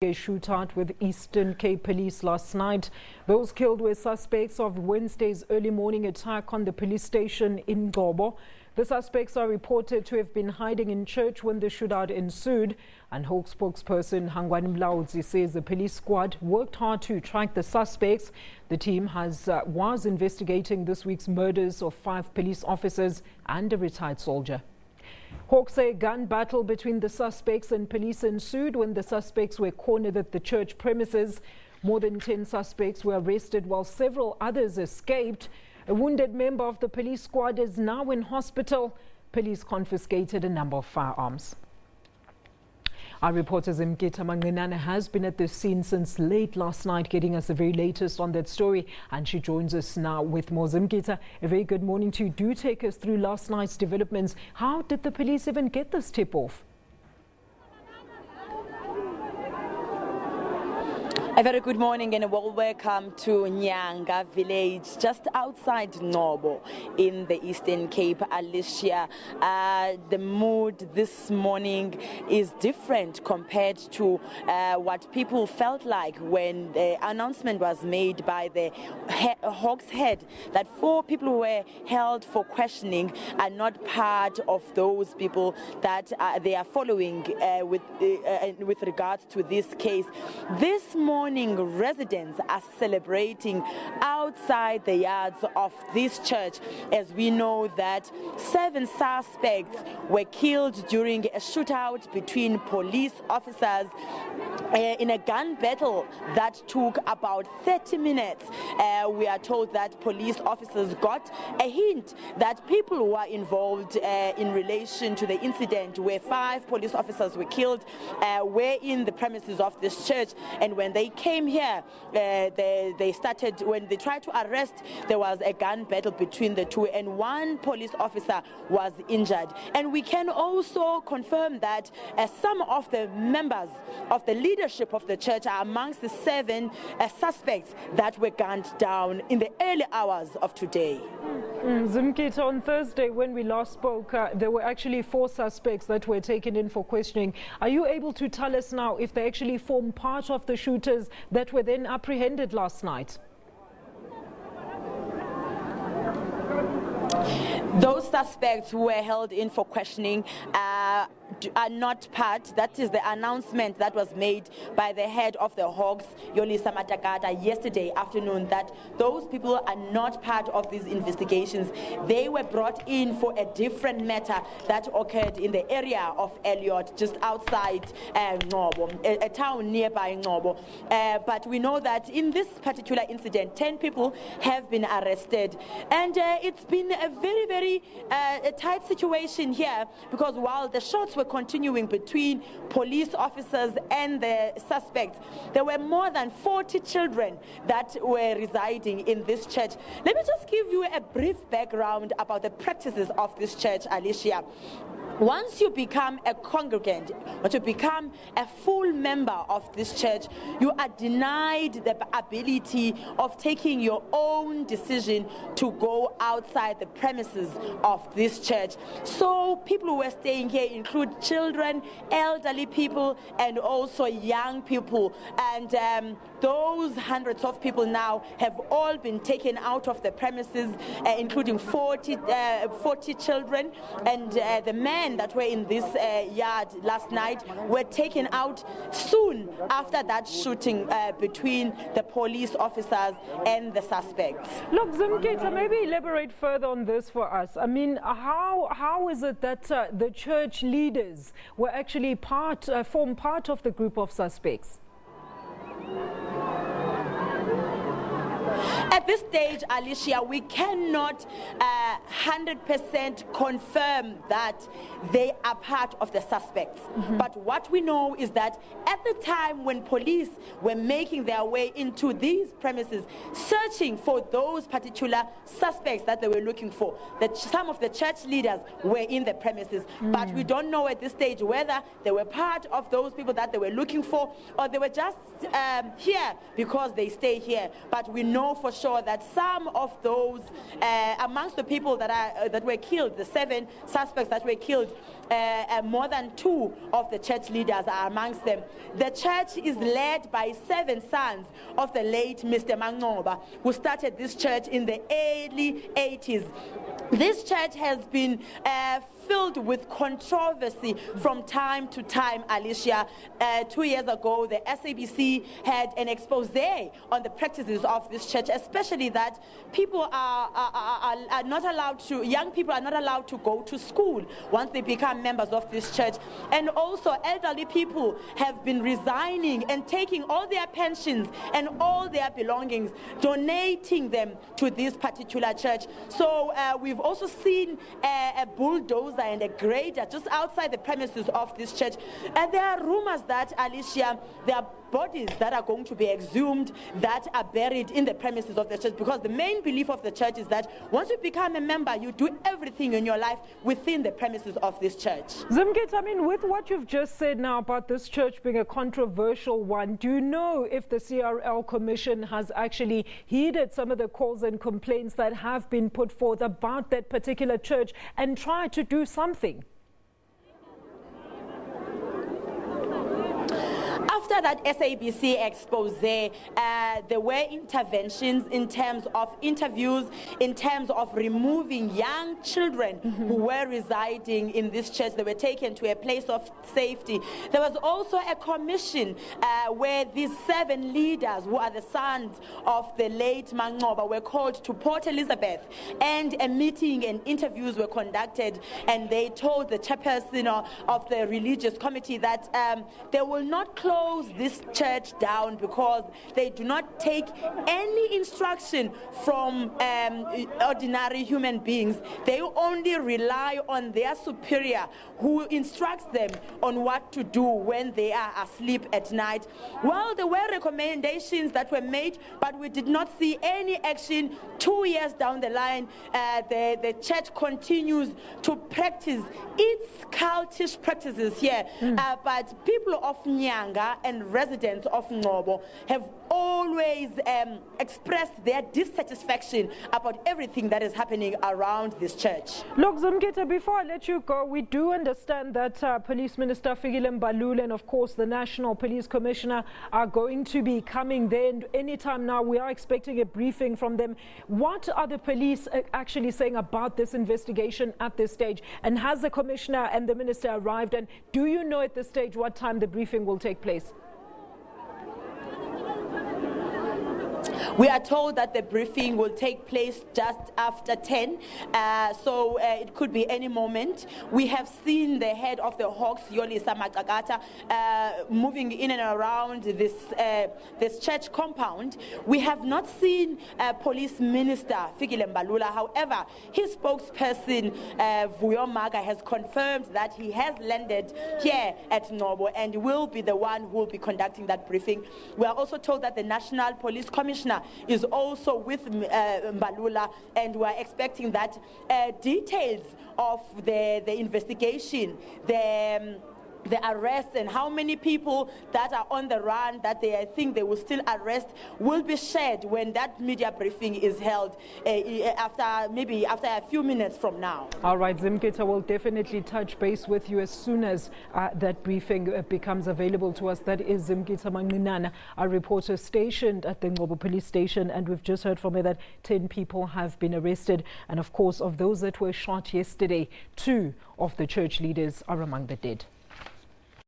A shootout with Eastern Cape Police last night. Those killed were suspects of Wednesday's early morning attack on the police station in Ngcobo. The suspects are reported to have been hiding in church when the shootout ensued. And Hawks spokesperson Hangwani Mulaudzi says the police squad worked hard to track the suspects. The team was investigating this week's murders of 5 police officers and a retired soldier. Hawks say a gun battle between the suspects and police ensued when the suspects were cornered at the church premises. More than 10 suspects were arrested while several others escaped. A wounded member of the police squad is now in hospital. Police confiscated a number of firearms. Our reporter Ngcobo has been at the scene since late last night, getting us the very latest on that story, and she joins us now with more. Ngcobo, a very good morning to you. Do take us through last night's developments. How did the police even get this tip-off? A very good morning and a warm welcome to Nyanga village, just outside Ngcobo in the Eastern Cape, Alicia. The mood this morning is different compared to what people felt like when the announcement was made by the Hawks head that 4 people who were held for questioning are not part of those people that they are following with regards to this case. This morning, residents are celebrating outside the yards of this church, as we know that 7 suspects were killed during a shootout between police officers in a gun battle that took about 30 minutes. We are told that police officers got a hint that people who are involved in relation to the incident where 5 police officers were killed were in the premises of this church, and when they came here, they started, when they tried to arrest, there was a gun battle between the 2 and 1 police officer was injured. And we can also confirm that some of the members of the leadership of the church are amongst the 7 suspects that were gunned down in the early hours of today. Ngcobo, on Thursday when we last spoke, there were actually 4 suspects that were taken in for questioning. Are you able to tell us now if they actually form part of the shooters that were then apprehended last night? Those suspects who were held in for questioning are not part. That is the announcement that was made by the head of the Hawks, Yolisa Matakata, yesterday afternoon, that those people are not part of these investigations. They were brought in for a different matter that occurred in the area of Elliot, just outside Ngcobo, a town nearby Ngcobo. But we know that in this particular incident, 10 people have been arrested. And it's been a very, very tight situation here, because while the shots were continuing between police officers and the suspects, there were more than 40 children that were residing in this church. Let me just give you a brief background about the practices of this church, Alicia. Once you become a congregant, or to become a full member of this church, you are denied the ability of taking your own decision to go outside the premises of this church. So people who are staying here include children, elderly people, and also young people. And those hundreds of people now have all been taken out of the premises, including 40 children, and the men that were in this yard last night were taken out soon after that shooting between the police officers and the suspects. Look, Ngcobo, maybe elaborate further on this for us. I mean, how is it that the church leaders were actually form part of the group of suspects? At this stage, Alicia, we cannot 100% confirm that they are part of the suspects. But what we know is that at the time when police were making their way into these premises, searching for those particular suspects that they were looking for, that some of the church leaders were in the premises. But we don't know at this stage whether they were part of those people that they were looking for, or they were just here because they stay here. But we know for sure that some of those, amongst the people that were killed, the 7 suspects that were killed, more than 2 of the church leaders are amongst them. The church is led by 7 sons of the late Mr. Ngcobo, who started this church in the early 80s. This church has been filled with controversy from time to time, Alicia. 2 years ago, the SABC had an expose on the practices of this church, especially that people are not allowed to, young people are not allowed to go to school once they become members of this church. And also elderly people have been resigning and taking all their pensions and all their belongings, donating them to this particular church. So we've also seen a bulldozer and a grader just outside the premises of this church. And there are rumors that, Alicia, there are bodies that are going to be exhumed that are buried in the premises of the church, because the main belief of the church is that once you become a member, you do everything in your life within the premises of this church. Zimkit, I mean, with what you've just said now about this church being a controversial one, do you know if the CRL Commission has actually heeded some of the calls and complaints that have been put forth about that particular church and tried to do something? After that SABC expose, there were interventions in terms of interviews, in terms of removing young children who were residing in this church. They were taken to a place of safety. There was also a commission where these 7 leaders, who are the sons of the late Ngcobo, were called to Port Elizabeth, and a meeting and interviews were conducted, and they told the chairperson of the religious committee that they will not close this church down because they do not take any instruction from ordinary human beings. They only rely on their superior, who instructs them on what to do when they are asleep at night. Well, there were recommendations that were made, but we did not see any action. 2 years down the line, the church continues to practice its cultish practices here. But people of Nyanga and residents of Ngcobo have always expressed their dissatisfaction about everything that is happening around this church. Look, Zimkita, before I let you go, we do understand that Police Minister Mbalula and, of course, the National Police Commissioner are going to be coming there. And anytime now, we are expecting a briefing from them. What are the police actually saying about this investigation at this stage? And has the Commissioner and the Minister arrived? And do you know at this stage what time the briefing will take place? We are told that the briefing will take place just after 10, so it could be any moment. We have seen the head of the Hawks, Yolisa Matakata, moving in and around this church compound. We have not seen Police Minister Mbalula. However, his spokesperson, Vuyomaga, has confirmed that he has landed here at Ngcobo and will be the one who will be conducting that briefing. We are also told that the National Police Commissioner is also with Mbalula, and we're expecting that details of the investigation, the arrest, and how many people that are on the run that they think they will still arrest will be shared when that media briefing is held after a few minutes from now. All right, Zimkita, will definitely touch base with you as soon as that briefing becomes available to us. That is Zimkita Manginana, our reporter stationed at the Ngcobo police station, and we've just heard from her that 10 people have been arrested, and of course of those that were shot yesterday, 2 of the church leaders are among the dead.